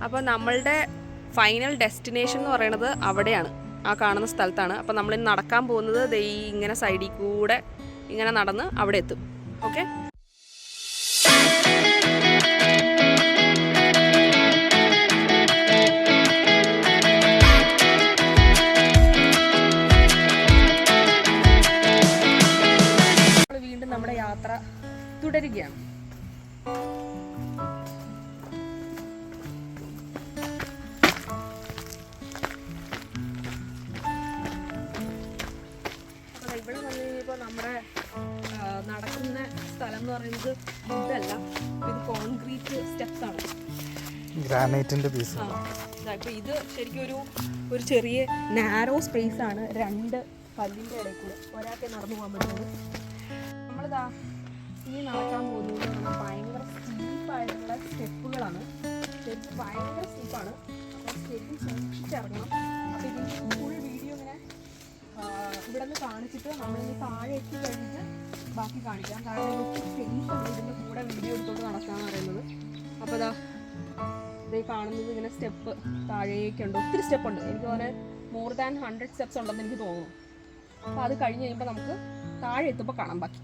അപ്പോൾ നമ്മളുടെ final destination എന്ന് പറയുന്നത് അവിടെയാണ്, ആ കാണുന്ന സ്ഥലത്താണ്. അപ്പോൾ നമ്മളിനി നടക്കാൻ പോകുന്നത് ഇങ്ങനെ സൈഡിൽ കൂടെ ഇങ്ങനെ നടന്ന് അവിടെ എത്തും. ഓക്കെ, വീണ്ടും നമ്മുടെ യാത്ര തുടരുകയാണ്. ഇവിടെ വന്നു കഴിഞ്ഞപ്പോൾ നമ്മുടെ നടക്കുന്ന സ്ഥലം എന്ന് പറയുന്നത് ഇതല്ല, ഇത് കോൺക്രീറ്റ് സ്റ്റെപ്സ് ആണ്, ഗ്രാനൈറ്റിന്റെ പീസ്. ഇപ്പൊ ഇത് ശരിക്കും ഒരു ചെറിയ നാരോ സ്പേസ് ആണ്, രണ്ട് കല്ലിൻ്റെ ഇടയിൽ കൂടെ ഒരാൾക്ക് നടന്നു പോകാൻ പറ്റുന്നത്. നമ്മളിതാ ഈ നടക്കാൻ പോകുന്നത് ഭയങ്കര സ്റ്റീപ്പായിട്ടുള്ള സ്റ്റെപ്പുകളാണ്. സ്റ്റെപ്പ് ഭയങ്കര സ്റ്റീപ്പാണ്, അപ്പോൾ സ്റ്റെപ്പിൽ സൂക്ഷിച്ചിറങ്ങണം. അപ്പോൾ ഇതിൻ്റെ ഫുൾ വീഡിയോ ഇങ്ങനെ ഇവിടെ നിന്ന് കാണിച്ചിട്ട് നമ്മളിനി താഴെ എത്തി കഴിഞ്ഞിട്ട് ബാക്കി കാണിക്കാം. കാരണം ഒത്തിരി സ്പേസ് ഉണ്ട് ഇതിൻ്റെ കൂടെ വീഡിയോ എടുത്തോണ്ട് നടക്കാമെന്ന് പറയുന്നത്. അപ്പോൾ ഇതേ കാണുന്നത് ഇങ്ങനെ സ്റ്റെപ്പ് താഴേക്കുണ്ട്, ഒത്തിരി സ്റ്റെപ്പുണ്ട്. എനിക്ക് തോന്നുന്നത് മോർ ദാൻ 100 സ്റ്റെപ്സ് ഉണ്ടെന്ന് എനിക്ക് തോന്നുന്നു. അപ്പോൾ അത് കഴിഞ്ഞ് കഴിയുമ്പോൾ നമുക്ക് താഴെ എത്തുമ്പോൾ കാണാം ബാക്കി.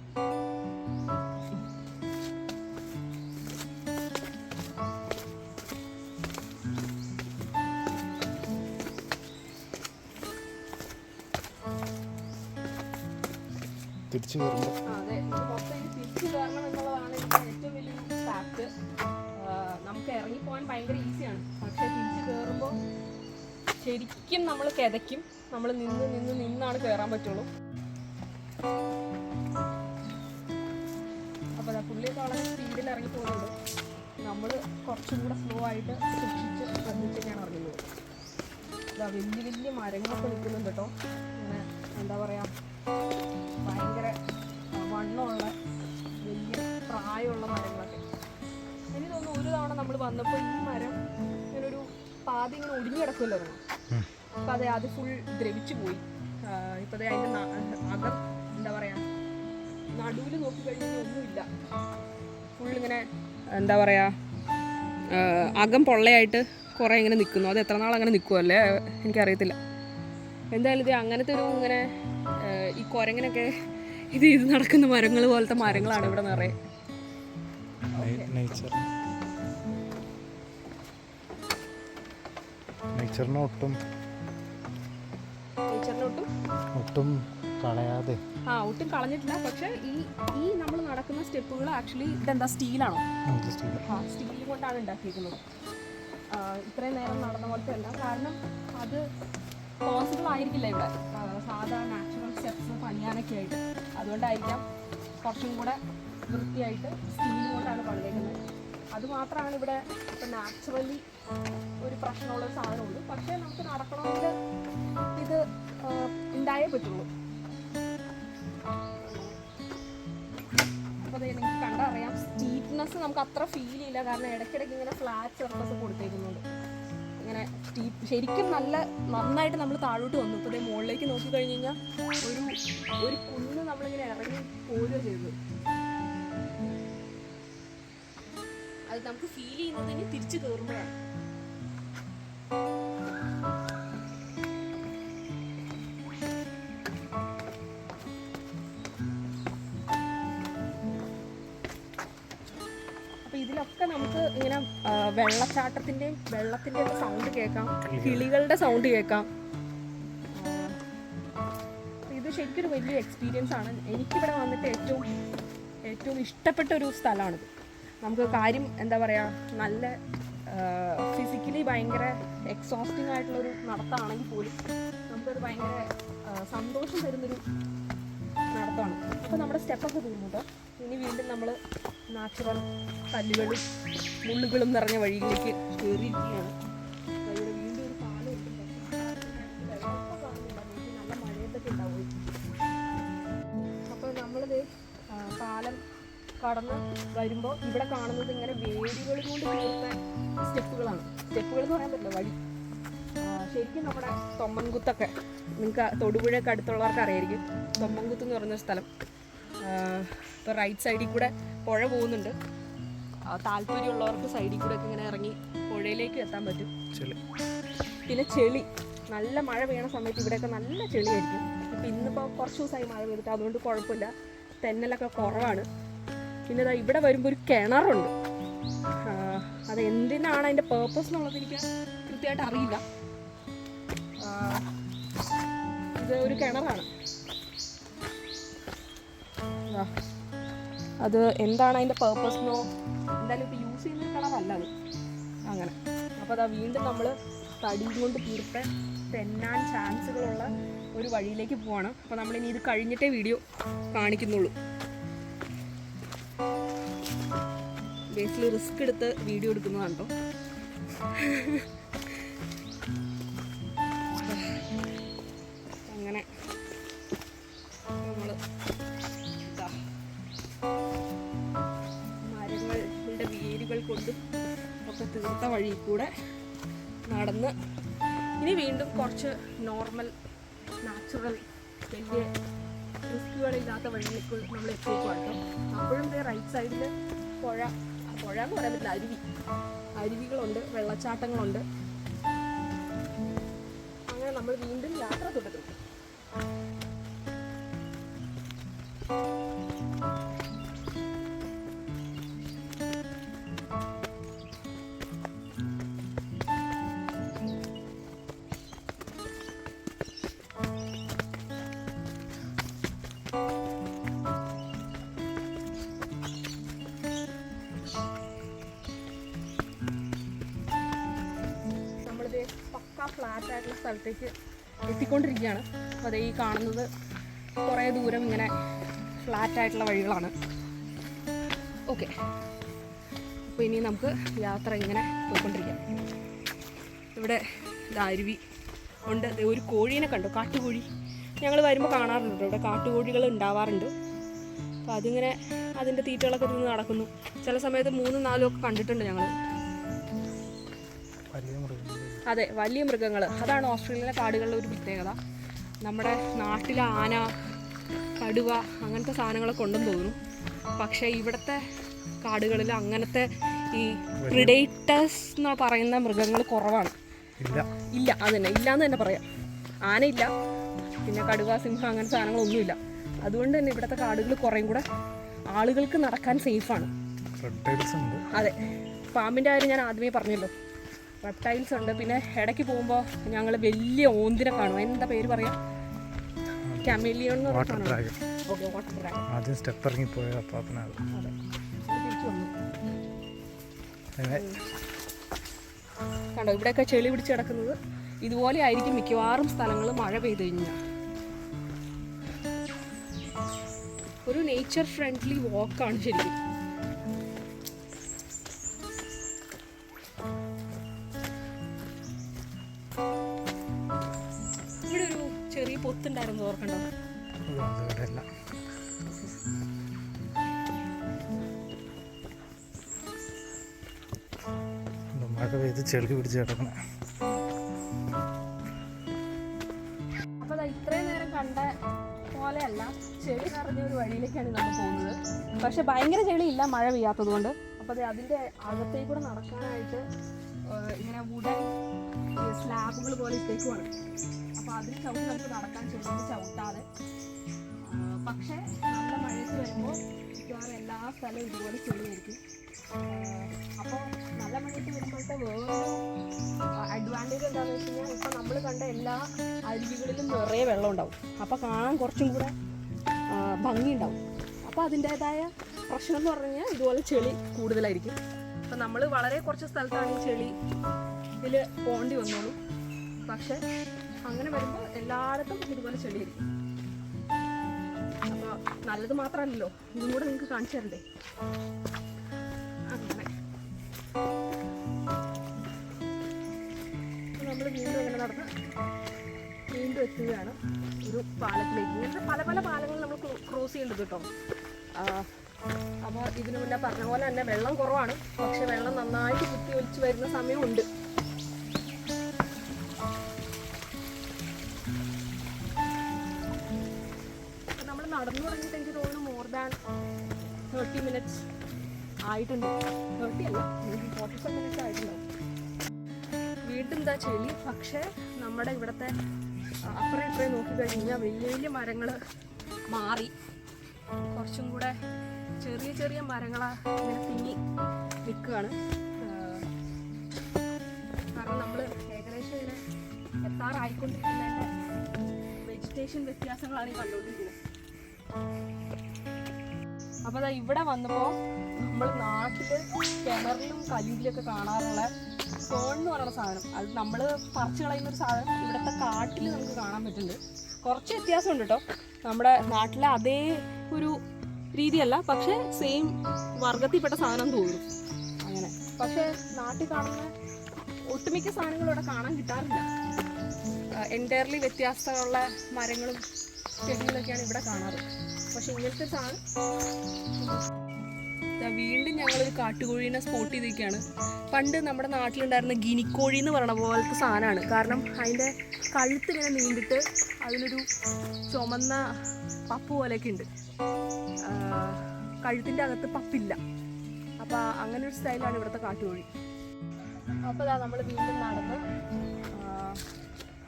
തിരിച്ചു കയറുമ്പോൾ അതെ, തിരിച്ചു കയറണം എന്നുള്ളതാണ് ഇതിൻ്റെ ഏറ്റവും വലിയൊരു ഫാക്ട്. നമുക്ക് ഇറങ്ങിപ്പോകാൻ ഭയങ്കര ഈസിയാണ്, പക്ഷേ തിരിച്ച് കയറുമ്പോൾ ശരിക്കും നമ്മൾ കിതയ്ക്കും. നമ്മൾ നിന്നാണ് കയറാൻ പറ്റുള്ളൂ. അപ്പോൾ പുള്ളിയൊക്കെ വളരെ സ്പീഡിൽ ഇറങ്ങി പോകുന്നുണ്ട്. നമ്മൾ കുറച്ചും കൂടെ സ്ലോ ആയിട്ട് സൂക്ഷിച്ച് ശ്രദ്ധിച്ചൊക്കെയാണ് ഇറങ്ങുന്നത്. ഇതാ വലിയ മരങ്ങളൊക്കെ നിൽക്കുന്നുണ്ട് കേട്ടോ. അങ്ങനെ എന്താ പറയുക, ഭയങ്കര വണ്ണമുള്ള വലിയ പ്രായമുള്ള മരങ്ങളൊക്കെ. എനിക്ക് തോന്നുന്നു ഒരു തവണ നമ്മൾ വന്നപ്പോൾ ഈ മരം ഇങ്ങനൊരു പാതി ഇങ്ങനെ ഒടിഞ്ഞു കിടക്കുമല്ലായിരുന്നു. അപ്പം അത് ഫുൾ ദ്രവിച്ചു പോയി. ഇപ്പം അതിൻ്റെ അകം എന്താ പറയുക, നടുവിൽ നോക്കിക്കഴിഞ്ഞാൽ ഒന്നുമില്ല, ഫുള്ളിങ്ങനെ എന്താ പറയുക, അകം പൊള്ളയായിട്ട് കുറേ ഇങ്ങനെ നിൽക്കുന്നു. അത് എത്ര നാൾ അങ്ങനെ നിൽക്കുമല്ലേ എനിക്കറിയത്തില്ല. എന്തായാലും ഇത് അങ്ങനത്തെ ഒരു ഇങ്ങനെ ഈ കുരങ്ങനൊക്കെ ഇത് നടക്കുന്ന മരങ്ങൾ പോലത്തെ മരങ്ങളാണ് ഇവിടെ നിറയെ. നേച്ചറിനെ ഒട്ടും കളയാതെ ഒട്ടും കളഞ്ഞിട്ടില്ല. പക്ഷെ ഈ നമ്മൾ നടക്കുന്ന സ്റ്റെപ്പുകൾ ആക്ച്വലി ഇതെന്താ സ്റ്റീലാണോ? സ്റ്റീൽ കൊണ്ടാണ് ഉണ്ടാക്കിയിരിക്കുന്നത്. ഇത്രയും നേരം നടന്ന പോലത്തെ അല്ല, കാരണം അത് പോസിബിൾ ആയിരിക്കില്ല ഇവിടെ സാധാ നാച്ചുറൽ സ്റ്റെപ്സ് പണിയാനൊക്കെ ആയിട്ട്. അതുകൊണ്ടായിരിക്കാം കുറച്ചും കൂടെ വൃത്തിയായിട്ട് സ്റ്റീൽ കൊണ്ടാണ് പണിതേക്കുന്നത്. അതുമാത്രമാണ് ഇവിടെ ഇപ്പം നാച്ചുറലി ഒരു പ്രശ്നമുള്ളൊരു സാധനമുള്ളൂ. പക്ഷേ നമുക്ക് നടക്കണമെങ്കിൽ ഇത് ഉണ്ടായേ പറ്റുള്ളൂ. അപ്പോൾ നിങ്ങൾക്ക് കണ്ടറിയാം, സ്റ്റീപ്നെസ് നമുക്ക് അത്ര ഫീൽ ചെയ്യില്ല, കാരണം ഇടയ്ക്കിടയ്ക്ക് ഇങ്ങനെ ഫ്ലാറ്റ് സർഫസ് കൊടുത്തേക്കുന്നുണ്ട്. ഇങ്ങനെ ശരിക്കും നന്നായിട്ട് നമ്മൾ താഴോട്ട് വന്നു. ഇപ്പോൾ മുകളിലേക്ക് നോക്കിക്കഴിഞ്ഞ് കഴിഞ്ഞാൽ ഒരു കുന്ന് നമ്മളിങ്ങനെ ഇറങ്ങി പോരുക ചെയ്തത്. അത് നമുക്ക് ഫീൽ ചെയ്യുന്നതിന് തിരിച്ചു കയറുമ്പോഴാണ്. അപ്പോൾ ഇതിലൊക്കെ നമുക്ക് ഇങ്ങനെ വെള്ളച്ചാട്ടത്തിൻ്റെയും വെള്ളത്തിൻ്റെയും ഒക്കെ സൗണ്ട് കേൾക്കാം, കിളികളുടെ സൗണ്ട് കേൾക്കാം. ഇത് ശരിക്കൊരു വലിയ എക്സ്പീരിയൻസ് ആണ്. എനിക്കിവിടെ വന്നിട്ട് ഏറ്റവും ഇഷ്ടപ്പെട്ട ഒരു സ്ഥലമാണിത്. നമുക്ക് കാര്യം എന്താ പറയുക, നല്ല ഫിസിക്കലി ഭയങ്കര എക്സോസ്റ്റിംഗ് ആയിട്ടുള്ളൊരു നടത്തമാണെങ്കിൽ പോലും നമുക്കത് ഭയങ്കര സന്തോഷം തരുന്നൊരു നടത്തമാണ്. അപ്പോൾ നമ്മുടെ സ്റ്റെപ്പൊക്കെ തീർന്നു. ഇനി വീണ്ടും നമ്മൾ നാച്ചുറൽ കല്ലുകളും മുള്ളുകളും നിറഞ്ഞ വഴിയിലേക്ക് കയറിയിരിക്കുകയാണ്. ഇവിടെ വീണ്ടും ഒരു പാലം ഉണ്ട്, വെള്ളമൊക്കെ കാണുന്നുണ്ടാവും, നല്ല മഴയത്തൊക്കെ ഉണ്ടാവും. അപ്പോൾ നമ്മളിത് പാലം കടന്ന് വരുമ്പോൾ ഇവിടെ കാണുന്നത് ഇങ്ങനെ വേരുകൾ കൊണ്ട് തീർത്ത സ്റ്റെപ്പുകളാണ്. സ്റ്റെപ്പുകൾ എന്ന് പറയാൻ പറ്റില്ല, വഴി. ശരിക്കും നമ്മുടെ തൊമ്മൻകുത്തൊക്കെ, നിങ്ങൾക്ക് തൊടുപുഴയൊക്കെ അടുത്തുള്ളവർക്ക് അറിയായിരിക്കും തൊമ്മൻകുത്ത് എന്ന് പറഞ്ഞൊരു സ്ഥലം. ഇപ്പോൾ റൈറ്റ് സൈഡിൽ കൂടെ പുഴ പോകുന്നുണ്ട്. താല്പര്യമുള്ളവർക്ക് സൈഡിൽ കൂടെ ഒക്കെ ഇങ്ങനെ ഇറങ്ങി പുഴയിൽ പുഴയിലേക്കും എത്താൻ പറ്റും. ചെളി. പിന്നെ ചെളി, നല്ല മഴ പെയ്യണ സമയത്ത് ഇവിടെയൊക്കെ നല്ല ചെളിയായിരിക്കും. ഇപ്പം ഇന്നിപ്പോൾ കുറച്ച് ദിവസമായി മഴ പെയ്തിട്ട് അതുകൊണ്ട് കുഴപ്പമില്ല, തെന്നലൊക്കെ കുറവാണ്. പിന്നെ ഇതാ ഇവിടെ വരുമ്പോൾ ഒരു കിണറുണ്ട്. അത് എന്തിനാണ് അതിൻ്റെ പേർപ്പസ് എന്നുള്ളത് എനിക്ക് കൃത്യമായിട്ട് അറിയില്ല. ഇത് ഒരു കിണറാണ്. അത് എന്താണ് അതിൻ്റെ പേർപ്പസ് എന്നോ എന്തായാലും ഇപ്പോൾ യൂസ് ചെയ്യുന്ന കിണറല്ല അത്. അങ്ങനെ അപ്പോൾ അതാ വീണ്ടും നമ്മൾ തടി കൊണ്ട് തീർത്ത് തെന്നാൻ ചാൻസുകളുള്ള ഒരു വഴിയിലേക്ക് പോവാണ്. അപ്പോൾ നമ്മളിനി ഇത് കഴിഞ്ഞിട്ടേ വീഡിയോ കാണിക്കുന്നുള്ളൂ. ബേസിൽ റിസ്ക് എടുത്ത് വീഡിയോ എടുക്കുന്നതാണ് കേട്ടോ. അങ്ങനെ നമ്മൾ മരങ്ങളുടെ വേരുകൾ കൊണ്ടും ഒക്കെ തീർത്ത വഴി കൂടെ നടന്ന് ഇനി വീണ്ടും കുറച്ച് നോർമൽ നാച്ചുറൽ വലിയ റിസ്കുകളില്ലാത്ത വഴിയിലേക്ക് നമ്മൾ എത്തിക്കുവാണ് കേട്ടോ. അപ്പോഴും റൈറ്റ് സൈഡിൽ പുഴ എന്ന് പറയാൻ പറ്റില്ല, അരുവികളുണ്ട്, വെള്ളച്ചാട്ടങ്ങളുണ്ട്. അങ്ങനെ നമ്മൾ വീണ്ടും യാത്ര തുടരും. പക്ക ഫ്ലാറ്റ് ആയിട്ടുള്ള സ്ഥലത്തേക്ക് എത്തിക്കൊണ്ടിരിക്കുകയാണ്. അപ്പോൾ അതേ ഈ കാണുന്നത് കുറേ ദൂരം ഇങ്ങനെ ഫ്ലാറ്റ് ആയിട്ടുള്ള വഴികളാണ്. ഓക്കെ, അപ്പോൾ ഇനി നമുക്ക് യാത്ര ഇങ്ങനെ പോയിക്കൊണ്ടിരിക്കാം. ഇവിടെ അരുവി ഉണ്ട്. ഒരു കോഴീനെ കണ്ടു, കാട്ടുകോഴി. ഞങ്ങൾ വരുമ്പോൾ കാണാറുണ്ട് ഇവിടെ കാട്ടുകോഴികൾ ഉണ്ടാവാറുണ്ട്. അപ്പോൾ അതിങ്ങനെ അതിൻ്റെ തീറ്റകളൊക്കെ തിന്ന് നടക്കുന്നു. ചില സമയത്ത് 3-4 ഒക്കെ കണ്ടിട്ടുണ്ട് ഞങ്ങൾ. അതെ, വലിയ മൃഗങ്ങൾ. അതാണ് ഓസ്ട്രേലിയയിലെ കാടുകളിലെ ഒരു പ്രത്യേകത. നമ്മുടെ നാട്ടിലെ ആന, കടുവ അങ്ങനത്തെ സാധനങ്ങളൊക്കെ ഉണ്ടെന്ന് തോന്നുന്നു. പക്ഷേ ഇവിടുത്തെ കാടുകളിൽ അങ്ങനത്തെ ഈ പ്രിഡേറ്റേഴ്സ് എന്ന് പറയുന്ന മൃഗങ്ങൾ കുറവാണ്. ഇല്ല, അതന്നെ ഇല്ലയെന്ന് തന്നെ പറയാം. ആനയില്ല, പിന്നെ കടുവ, സിംഹം അങ്ങനത്തെ സാധനങ്ങളൊന്നുമില്ല. അതുകൊണ്ട് തന്നെ ഇവിടുത്തെ കാടുകൾ കുറേയും കൂടെ ആളുകൾക്ക് നടക്കാൻ സേഫാണ്. അതെ, പാമ്പിൻ്റെ കാര്യം ഞാൻ ആദ്യമേ പറഞ്ഞല്ലോ. റെപ്റ്റൈൽസ് ഉണ്ട്. പിന്നെ ഇടയ്ക്ക് പോകുമ്പോൾ ഞങ്ങൾ വലിയ ഓന്തിനെ കാണും. എന്താ പേര് പറയാം? ക്യാമലിയോൺ എന്ന് പറഞ്ഞാൽ. Okay, water dragon. ആദ്യം സ്റ്റെപ്പ് ഇറങ്ങി പോയ അപ്പാപ്പനാണ്. അതെ, തിരിച്ചു വന്നു. കണ്ടോ, ഇവിടെയൊക്കെ ചെളി പിടിച്ച് കിടക്കുന്നത്. ഇതുപോലെ ആയിരിക്കും മിക്കവാറും സ്ഥലങ്ങൾ മഴ പെയ്തു കഴിഞ്ഞാൽ. ഒരു നേച്ചർ ഫ്രണ്ട്ലി വാക്കാണ് ശരിക്കും. ഇവിടെ ഒരു ചെറിയ പൊത്തുണ്ടായിരുന്നു, ഓർക്കണ്ടോ? മഴ പെയ്ത് ചെളി പിടിച്ച് കിടക്കണ. അപ്പൊ ഇത്രയും നേരം കണ്ട പോലെയല്ല, ചെളി നിറഞ്ഞ ഒരു വഴിയിലേക്കാണ് നമ്മൾ പോകുന്നത്. പക്ഷെ ഭയങ്കര ചെളിയില്ല മഴ പെയ്യാത്തത് കൊണ്ട്. അപ്പോൾ അതിൻ്റെ അകത്തേക്ക് കൂടെ നടക്കാനായിട്ട് ഇങ്ങനെ വുഡൻ സ്ലാബുകൾ പോലെ ഇട്ടേക്കുവാണ്. അപ്പോൾ അതിന് ചവിട്ടി നമുക്ക് നടക്കാൻ ചവിട്ടാതെ. പക്ഷേ നല്ല മഴയ്ക്ക് വരുമ്പോൾ മിക്കവാറും എല്ലാ സ്ഥലവും ഇതുപോലെ ചെളിയായിരിക്കും. അപ്പോൾ നല്ല മഴയ്ക്ക് വരുമ്പോഴത്തെ വേറൊരു അഡ്വാൻറ്റേജ് എന്താണെന്ന് വെച്ച് കഴിഞ്ഞാൽ, ഇപ്പോൾ നമ്മൾ കണ്ട എല്ലാ അരുവികളിലും നിറയെ വെള്ളം ഉണ്ടാവും. അപ്പോൾ കാണാൻ കുറച്ചും കൂടെ ഭംഗിയുണ്ടാവും. അപ്പോൾ അതിൻ്റേതായ പ്രശ്നം എന്ന് പറഞ്ഞു കഴിഞ്ഞാൽ ഇതുപോലെ ചെളി കൂടുതലായിരിക്കും. അപ്പം നമ്മൾ വളരെ കുറച്ച് സ്ഥലത്താണ് ഈ ചെളിയിൽ പോകേണ്ടി വന്നോളൂ. പക്ഷെ അങ്ങനെ വരുമ്പോൾ എല്ലായിടത്തും ഇതുപോലെ ചെളിയായിരിക്കും. അപ്പോൾ നല്ലത് മാത്രമല്ലല്ലോ, ഇതും കൂടെ നിങ്ങൾക്ക് കാണിച്ചു തരണ്ടേ. അങ്ങനെ നമ്മൾ വീണ്ടും ഇങ്ങനെ നടന്ന് വീണ്ടും എത്തുകയാണ് ഒരു പാലത്തിലേക്ക്. ഇങ്ങനത്തെ പല പല പാലങ്ങൾ നമ്മൾ ക്രോസ് ചെയ്യേണ്ടത് കേട്ടോ. അപ്പോൾ ഇതിനു മുന്നേ പറഞ്ഞ പോലെ തന്നെ വെള്ളം കുറവാണ്. പക്ഷെ വെള്ളം നന്നായിട്ട് കുത്തി ഒലിച്ച് വരുന്ന സമയമുണ്ട്. നമ്മൾ നടന്നു തുടങ്ങിയിട്ട് എനിക്ക് തോന്നുന്നു മോർ ദാൻ 30 minutes ആയിട്ടുണ്ട്. 30 അല്ല, 45 minutes ആയിട്ടുണ്ടാവും. എന്താ ചെളി. പക്ഷേ നമ്മുടെ ഇവിടുത്തെ അപ്പുറം ഇപ്പുറം നോക്കിക്കഴിഞ്ഞാൽ വലിയ വലിയ മരങ്ങൾ മാറി കുറച്ചും കൂടെ ചെറിയ ചെറിയ മരങ്ങളാണ് ഇങ്ങനെ തിങ്ങി നിൽക്കുകയാണ്. കാരണം നമ്മൾ ഏകദേശം ഇങ്ങനെ എത്താറായിക്കൊണ്ടിരിക്കുന്നതിൻ്റെ വെജിറ്റേഷൻ വ്യത്യാസങ്ങളാണ് ഈ കണ്ടുകൊണ്ടിരിക്കുന്നത്. അപ്പോൾ അതാ ഇവിടെ വന്നപ്പോൾ നമ്മൾ നാട്ടിൽ കിണറിലും കല്ലിലൊക്കെ കാണാറുള്ള ഫോൺ എന്ന് പറയുന്ന സാധനം, അത് നമ്മൾ പറിച്ചു കളയുന്നൊരു സാധനം ഇവിടുത്തെ കാട്ടിൽ നമുക്ക് കാണാൻ പറ്റുന്നുണ്ട്. കുറച്ച് വ്യത്യാസമുണ്ട് കേട്ടോ, നമ്മുടെ നാട്ടിലെ അതേ ഒരു രീതിയല്ല, പക്ഷേ സെയിം വർഗത്തിൽപ്പെട്ട സാധനം തോന്നും അങ്ങനെ. പക്ഷേ നാട്ടിൽ കാണുന്ന ഒട്ടുമിക്ക സാധനങ്ങളും ഇവിടെ കാണാൻ കിട്ടാറില്ല. എൻറ്റയർലി വ്യത്യസ്തമുള്ള മരങ്ങളും ചെടികളൊക്കെയാണ് ഇവിടെ കാണാറ്. പക്ഷെ ഇങ്ങനത്തെ സാധനം വീണ്ടും ഞങ്ങളൊരു കാട്ടുകോഴീനെ സ്പോട്ട് ചെയ്തിരിക്കുകയാണ്. പണ്ട് നമ്മുടെ നാട്ടിലുണ്ടായിരുന്ന ഗിനിക്കോഴി എന്ന് പറയുന്ന പോലത്തെ സാധനമാണ്. കാരണം അതിൻ്റെ കഴുത്ത് ഇങ്ങനെ നീണ്ടിട്ട് അതിനൊരു ചുമന്ന പപ്പ് പോലെയൊക്കെ ഉണ്ട്. കഴുത്തിൻ്റെ അകത്ത് പപ്പില്ല. അപ്പോൾ അങ്ങനെ ഒരു സ്റ്റൈലാണ് ഇവിടുത്തെ കാട്ടുകോഴി. അപ്പോൾ ഇതാ നമ്മൾ വീണ്ടും നടന്ന്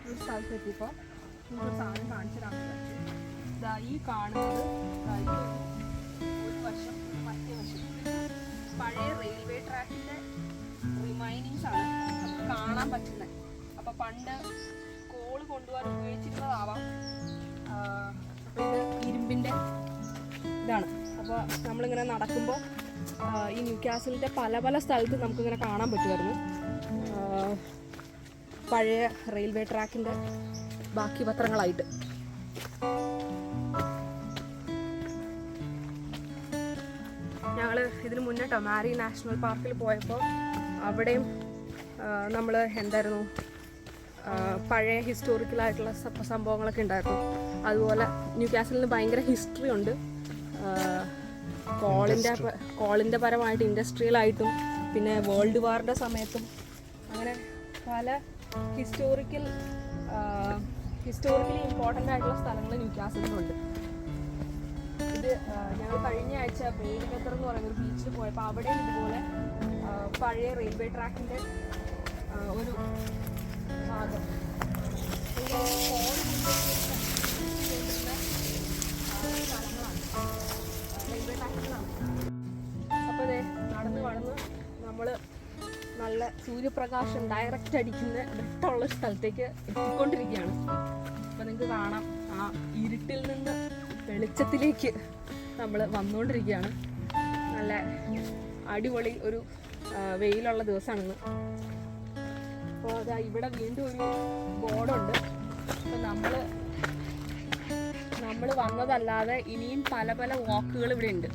ഒരു സ്ഥലത്തെത്തിയപ്പോൾ നമുക്കൊരു സാധനം കാണിച്ചു തരാൻ പറ്റും. ഇതാ ഈ കാണുന്നത് ഒരു വശം, മറ്റേ വശം പഴയ റെയിൽവേ ട്രാക്കിൻ്റെ റിമൈനിങ്സ് ആണ് നമുക്ക് കാണാൻ പറ്റുന്നത്. അപ്പോൾ പണ്ട് കോള് കൊണ്ടുപോകാൻ ഉപയോഗിച്ചിരുന്നതാവാം. അപ്പോൾ ഇത് ഇരുമ്പിൻ്റെ ഇതാണ്. അപ്പോൾ നമ്മളിങ്ങനെ നടക്കുമ്പോൾ ഈ ന്യൂ കാസിലിൻ്റെ പല പല സ്ഥലത്ത് നമുക്കിങ്ങനെ കാണാൻ പറ്റുമായിരുന്നു പഴയ റെയിൽവേ ട്രാക്കിൻ്റെ ബാക്കി പത്രങ്ങളായിട്ട്. ഞങ്ങൾ ഇതിന് മുന്നേ ടൊമാരി നാഷണൽ പാർക്കിൽ പോയപ്പോൾ അവിടെയും നമ്മൾ എന്തായിരുന്നു പഴയ ഹിസ്റ്റോറിക്കലായിട്ടുള്ള സംഭവങ്ങളൊക്കെ ഉണ്ടായിരുന്നു. അതുപോലെ ന്യൂ കാസിലിന് ഭയങ്കര ഹിസ്റ്ററി ഉണ്ട്. കോളിൻ്റെ പരമായിട്ട് ഇൻഡസ്ട്രിയലായിട്ടും പിന്നെ വേൾഡ് വാറിൻ്റെ സമയത്തും അങ്ങനെ പല ഹിസ്റ്റോറിക്കലി ഇമ്പോർട്ടൻ്റ് ആയിട്ടുള്ള സ്ഥലങ്ങൾ ന്യൂ കാസിലിനുണ്ട്. ഇത് ഞങ്ങൾ കഴിഞ്ഞ ആഴ്ച ബേലിഗത്തർ എന്ന് പറയുന്ന ഒരു ബീച്ചിൽ പോയപ്പോൾ അവിടെയും ഇതുപോലെ പഴയ റെയിൽവേ ട്രാക്കിൻ്റെ ഒരു ഭാഗം സ്ഥലങ്ങളാണ്, റെയിൽവേ ട്രാക്കിലാണ്. അപ്പോൾ അതെ നടന്ന് നമ്മൾ നല്ല സൂര്യപ്രകാശം ഡയറക്റ്റ് അടിക്കുന്ന വെട്ടമുള്ള സ്ഥലത്തേക്ക് എത്തിക്കൊണ്ടിരിക്കുകയാണ്. അപ്പോൾ നിങ്ങൾക്ക് കാണാം ആ ഇരുട്ടിൽ നിന്ന് വെളിച്ചത്തിലേക്ക് നമ്മൾ വന്നുകൊണ്ടിരിക്കുകയാണ്. നല്ല അടിപൊളി ഒരു വെയിലുള്ള ദിവസമാണിന്ന്. അപ്പോൾ അതാ ഇവിടെ വീണ്ടും ഒരു ബോർഡുണ്ട്. അപ്പോൾ നമ്മൾ വന്നതല്ലാതെ ഇനിയും പല പല വാക്കുകൾ ഇവിടെ ഉണ്ട്.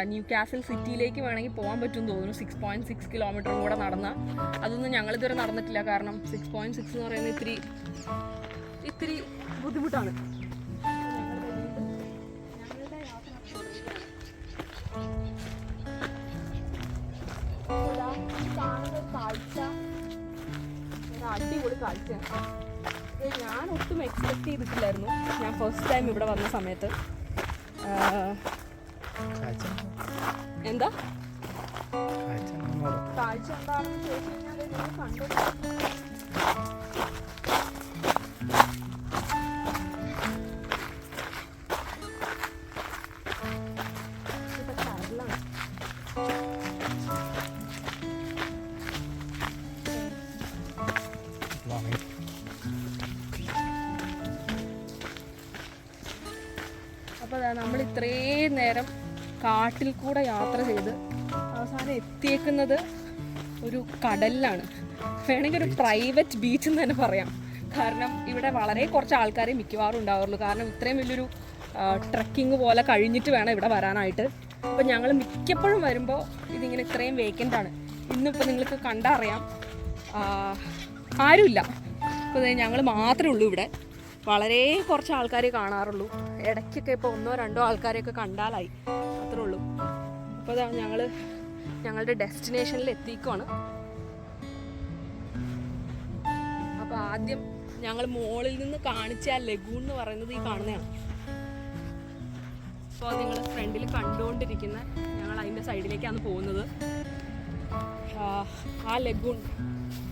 ന്യൂ കാസിൽ സിറ്റിയിലേക്ക് വേണമെങ്കിൽ പോകാൻ പറ്റുമെന്ന് തോന്നുന്നു. 6.6 കിലോമീറ്ററും കൂടെ നടന്നാൽ. അതൊന്നും ഞങ്ങളിതുവരെ നടന്നിട്ടില്ല. കാരണം 6.6 എന്ന് പറയുന്നത് ഇത്തിരി ബുദ്ധിമുട്ടാണ്. ഞങ്ങളുടെ യാത്ര കാണുന്ന കാഴ്ച ഒരു അടിപൊളി കാഴ്ചയാണ്. ഞാൻ ഒട്ടും എക്സ്പെക്ട് ചെയ്തിട്ടില്ലായിരുന്നു. ഞാൻ ഫസ്റ്റ് ടൈം ഇവിടെ വന്ന സമയത്ത് എന്താ കാഴ്ച എന്താണെന്ന് ചോദിച്ചു കഴിഞ്ഞാൽ നിങ്ങൾ കണ്ടു അപ്പോൾ നമ്മൾ ഇത്രയും നേരം കാട്ടിൽ കൂടെ യാത്ര ചെയ്ത് അവസാനം എത്തിയേക്കുന്നത് ഒരു കടലിലാണ്. വേണമെങ്കിൽ ഒരു പ്രൈവറ്റ് ബീച്ച് എന്ന് തന്നെ പറയാം. കാരണം ഇവിടെ വളരെ കുറച്ച് ആൾക്കാരെ മിക്കവാറും ഉണ്ടാവുള്ളൂ. കാരണം ഇത്രയും വലിയൊരു ട്രക്കിങ് പോലെ കഴിഞ്ഞിട്ട് വേണം ഇവിടെ വരാനായിട്ട്. അപ്പോൾ ഞങ്ങൾ മിക്കപ്പോഴും വരുമ്പോൾ ഇതിങ്ങനെ ഇത്രയും വേക്കൻ്റ് ആണ്. ഇന്നിപ്പോൾ നിങ്ങൾക്ക് കണ്ടറിയാം ആരുമില്ല. അപ്പോൾ ഞങ്ങൾ മാത്രമേ ഉള്ളൂ ഇവിടെ. വളരെ കുറച്ച് ആൾക്കാരെ കാണാറുള്ളൂ. ഇടയ്ക്കൊക്കെ ഇപ്പോൾ 1-2 ആൾക്കാരെയൊക്കെ കണ്ടാലായി, അത്രേ ഉള്ളൂ. അപ്പോൾ അതാ ഞങ്ങളുടെ ഡെസ്റ്റിനേഷനിൽ എത്തിക്കുവാണ്. അപ്പോൾ ആദ്യം ഞങ്ങൾ മുകളിൽ നിന്ന് കാണിച്ച ആ ലഗൂൺ എന്ന് പറയുന്നത് ഈ കാണുന്നതാണ്. അപ്പോൾ നിങ്ങൾ ഫ്രണ്ടിൽ കണ്ടുകൊണ്ടിരിക്കുന്ന ഞങ്ങൾ അതിൻ്റെ സൈഡിലേക്കാണ് പോകുന്നത്. ലഗൂൺ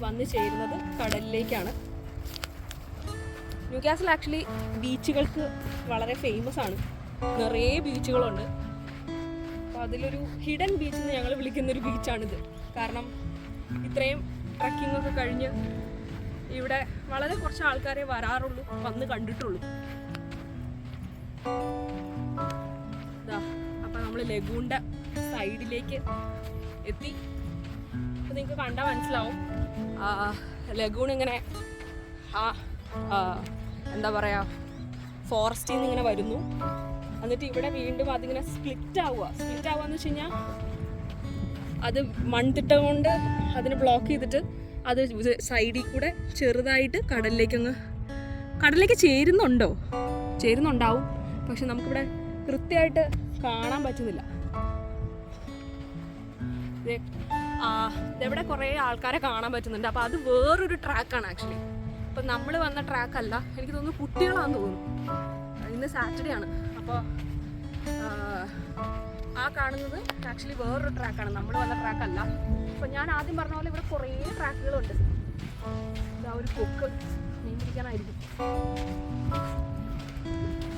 വന്ന് ചേരുന്നത് കടലിലേക്കാണ്. ന്യൂകാസിൽ ആക്ച്വലി ബീച്ചുകൾക്ക് വളരെ ഫേമസ് ആണ്, നിറയെ ബീച്ചുകളുണ്ട്. അപ്പോൾ അതിലൊരു ഹിഡൻ ബീച്ച് എന്ന് ഞങ്ങൾ വിളിക്കുന്നൊരു ബീച്ചാണിത്. കാരണം ഇത്രയും ട്രക്കിംഗ് ഒക്കെ കഴിഞ്ഞ് ഇവിടെ വളരെ കുറച്ച് ആൾക്കാരെ വരാറുള്ളൂ, വന്ന് കണ്ടിട്ടുള്ളൂ. അപ്പം നമ്മൾ ലഗൂണിൻ്റെ സൈഡിലേക്ക് എത്തി. അപ്പം നിങ്ങൾക്ക് കണ്ടാൽ മനസ്സിലാവും ലഗൂൺ ഇങ്ങനെ എന്താ പറയുക, ഫോറസ്റ്റിൽ നിന്ന് ഇങ്ങനെ വരുന്നു. എന്നിട്ട് ഇവിടെ വീണ്ടും അതിങ്ങനെ സ്പ്ലിറ്റ് ആവുക എന്ന് വെച്ച് കഴിഞ്ഞാൽ അത് മൺതിട്ട കൊണ്ട് അതിന് ബ്ലോക്ക് ചെയ്തിട്ട് അത് സൈഡിൽ കൂടെ ചെറുതായിട്ട് കടലിലേക്ക് ചേരുന്നുണ്ടാവും. പക്ഷെ നമുക്കിവിടെ കൃത്യമായിട്ട് കാണാൻ പറ്റുന്നില്ല. ഇതെവിടെ കുറേ ആൾക്കാരെ കാണാൻ പറ്റുന്നുണ്ട്. അപ്പോൾ അത് വേറൊരു ട്രാക്കാണ് ആക്ച്വലി. അപ്പം നമ്മൾ വന്ന ട്രാക്കല്ല, എനിക്ക് തോന്നുന്നു കുട്ടികളാണെന്ന് തോന്നുന്നു. ഇന്ന് സാറ്റർഡേ ആണ്. അപ്പോൾ ആ കാണുന്നത് ആക്ച്വലി വേറൊരു ട്രാക്കാണ്, നമ്മൾ വന്ന ട്രാക്കല്ല. അപ്പോൾ ഞാൻ ആദ്യം പറഞ്ഞ പോലെ ഇവിടെ കുറേ ട്രാക്കുകളുണ്ട്. ഇതാ ഒരു കൊക്ക് മീൻ പിടിക്കാനായിരിക്കും.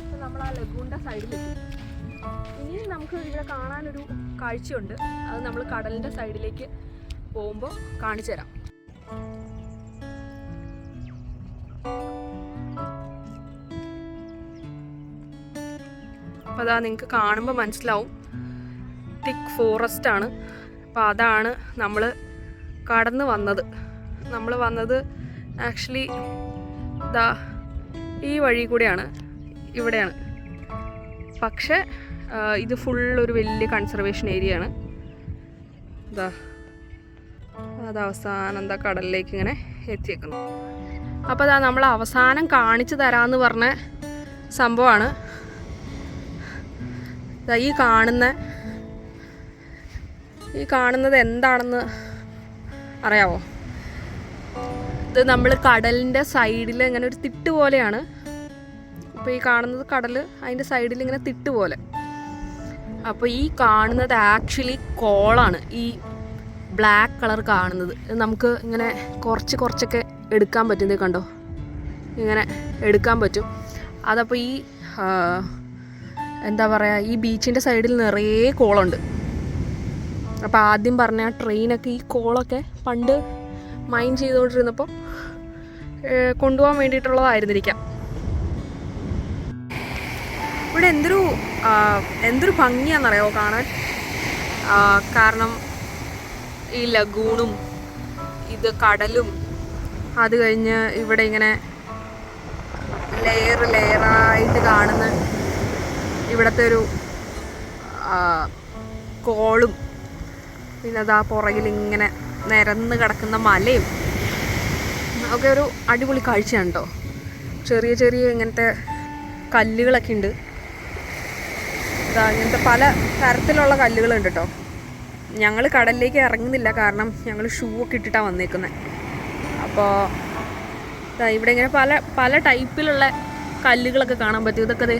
അപ്പോൾ നമ്മൾ ആ ലഗൂണിൻ്റെ സൈഡിലെത്തി. ഇനി നമുക്ക് ഇവിടെ കാണാനൊരു കാഴ്ചയുണ്ട്. അത് നമ്മൾ കടലിൻ്റെ സൈഡിലേക്ക് പോകുമ്പോൾ കാണിച്ചു തരാം. അപ്പോൾ അതാ നിങ്ങൾക്ക് കാണുമ്പോൾ മനസ്സിലാവും, തിക്ക് ഫോറസ്റ്റ് ആണ്. അപ്പോൾ അതാണ് നമ്മൾ കടന്ന് വന്നത്. നമ്മൾ വന്നത് ആക്ച്വലി ഇതാ ഈ വഴി കൂടെയാണ്, ഇവിടെയാണ്. പക്ഷേ ഇത് ഫുള്ളൊരു വലിയ കൺസർവേഷൻ ഏരിയ ആണ്. അത് അവസാനം എന്താ കടലിലേക്ക് ഇങ്ങനെ എത്തിയേക്കുന്നു. അപ്പോൾ അതാ നമ്മൾ അവസാനം കാണിച്ചു തരാമെന്ന് പറഞ്ഞ സംഭവമാണ് ഈ കാണുന്നത് എന്താണെന്ന് അറിയാവോ? ഇത് നമ്മൾ കടലിൻ്റെ സൈഡിൽ ഇങ്ങനെ ഒരു തിട്ട് പോലെയാണ്. അപ്പോൾ ഈ കാണുന്നത് കടൽ, അതിൻ്റെ സൈഡിൽ ഇങ്ങനെ തിട്ട് പോലെ. അപ്പോൾ ഈ കാണുന്നത് ആക്ച്വലി കോളാണ്. ഈ ബ്ലാക്ക് കളർ കാണുന്നത് നമുക്ക് ഇങ്ങനെ കുറച്ചൊക്കെ എടുക്കാൻ പറ്റും. ഇത് കണ്ടോ, ഇങ്ങനെ എടുക്കാൻ പറ്റും. അതപ്പോൾ ഈ എന്താ പറയുക, ഈ ബീച്ചിൻ്റെ സൈഡിൽ നിറയെ കോളുണ്ട്. അപ്പോൾ ആദ്യം പറഞ്ഞ ട്രെയിനൊക്കെ ഈ കോളൊക്കെ പണ്ട് മൈൻ ചെയ്തുകൊണ്ടിരുന്നപ്പോൾ കൊണ്ടുപോകാൻ വേണ്ടിയിട്ടുള്ളതായിരുന്നിരിക്കാം. ഇവിടെ എന്തൊരു ഭംഗിയാണെന്നറിയാമോ കാണാൻ. കാരണം ഈ ലഗൂണും ഇത് കടലും, അത് കഴിഞ്ഞ് ഇവിടെ ഇങ്ങനെ ലെയറായിട്ട് കാണുന്ന ഇവിടുത്തെ ഒരു കോളും, പിന്നെ അതാ പുറകിൽ ഇങ്ങനെ നിരന്ന് കിടക്കുന്ന മലയും ഒക്കെ ഒരു അടിപൊളി കാഴ്ചയാണ് കേട്ടോ. ചെറിയ ഇങ്ങനത്തെ കല്ലുകളൊക്കെ ഉണ്ട്. ഇങ്ങനത്തെ പല തരത്തിലുള്ള കല്ലുകളുണ്ട് കേട്ടോ. ഞങ്ങൾ കടലിലേക്ക് ഇറങ്ങുന്നില്ല, കാരണം ഞങ്ങൾ ഷൂ ഒക്കെ ഇട്ടിട്ടാണ് വന്നേക്കുന്നത്. അപ്പോൾ ഇവിടെ ഇങ്ങനെ പല ടൈപ്പിലുള്ള കല്ലുകളൊക്കെ കാണാൻ പറ്റും. ഇതൊക്കെ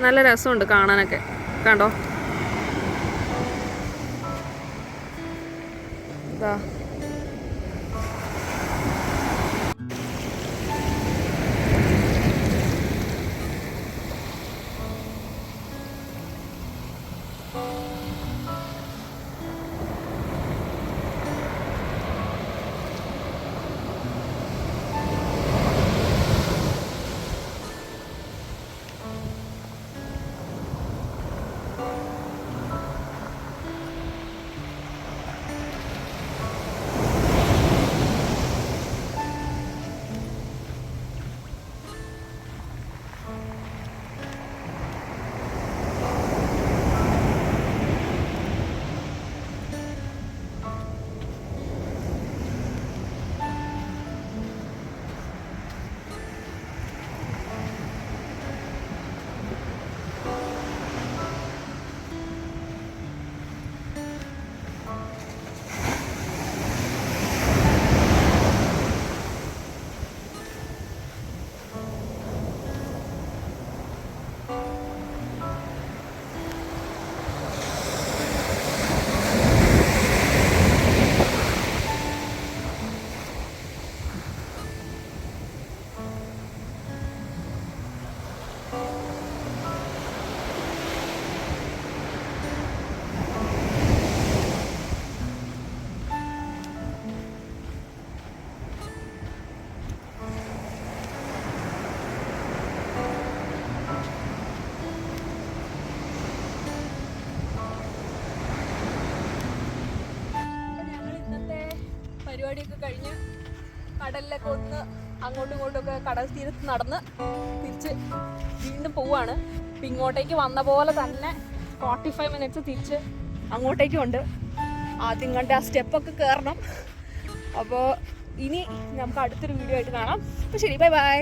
നല്ല രസമുണ്ട് കാണാനൊക്കെ, കണ്ടോ. ഇതാ പരിപാടിയൊക്കെ കഴിഞ്ഞ് കടലിലൊക്കെ ഒന്ന് അങ്ങോട്ടും ഇങ്ങോട്ടുമൊക്കെ കടൽ തീരത്ത് നടന്ന് തിരിച്ച് വീണ്ടും പോവാണ്. അപ്പം ഇങ്ങോട്ടേക്ക് വന്ന പോലെ തന്നെ 45 മിനിറ്റ്സ് തിരിച്ച് അങ്ങോട്ടേക്കും ഉണ്ട്. ആദ്യം കണ്ട് ആ സ്റ്റെപ്പൊക്കെ കയറണം. അപ്പോൾ ഇനി നമുക്ക് അടുത്തൊരു വീഡിയോ ആയിട്ട് കാണാം. അപ്പോൾ ശരി, ബൈ ബൈ.